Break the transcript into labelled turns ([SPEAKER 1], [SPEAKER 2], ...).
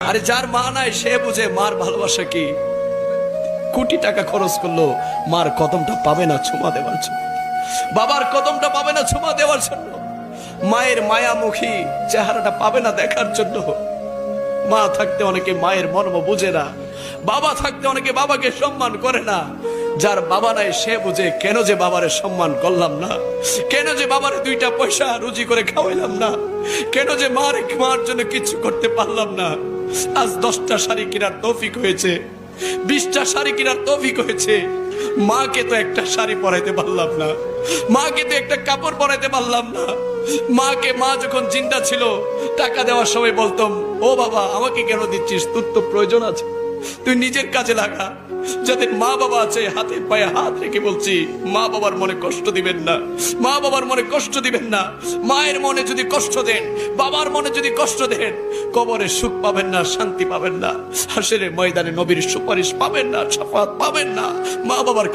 [SPEAKER 1] আরে যার মা নাই সে বুঝে মার ভালোবাসা কি। কোটি টাকা খরচ করলো মার কদমটা পাবে না চুমা দেওয়ার জন্য, বাবার কদমটা পাবে না চুমা দেওয়ার জন্য, মায়ের মায়ামুখী চেহারাটা পাবে না দেখার জন্য। মা থাকতে অনেকে মায়ের মর্ম বুঝে না, বাবা থাকতে অনেকে বাবাকে সম্মান করে না। যার বাবা নাই সে বুঝে কেন যে বাবারে সম্মান করলাম না, কেন যে বাবারে দুইটা পয়সা রুজি করে খাওয়াইলাম না, কেন যে মার জন্য কিছু করতে পারলাম না। আজ 10টা শাড়ি কেনার তৌফিক হয়েছে, 20টা শাড়ি কেনার তৌফিক হয়েছে, মাকে তো একটা শাড়ি পরাইতে পারলাম না, মাকে তো একটা কাপড় পরাইতে পারলাম না। মাকে মা যখন জিন্দা ছিল টাকা দেওয়ার সময় বলতাম, ও বাবা আমাকে কেন দিচ্ছিস, তোর তো প্রয়োজন আছে, তুই নিজের কাজে লাগা। যাদের মা বাবা আছে হাতে পায়ে হাত রেখে বলছি, মা বাবার মনে কষ্ট দিবেন না, মা বাবার মনে কষ্ট দিবেন না। মায়ের মনে যদি কষ্ট দেন, বাবার মনে যদি কষ্ট দেন, কবরে সুখ পাবেন না, শান্তি পাবেন না, হাসরের ময়দানে নবীর সুপারিশ পাবেন না, শাফাত পাবেন না। মা বাবার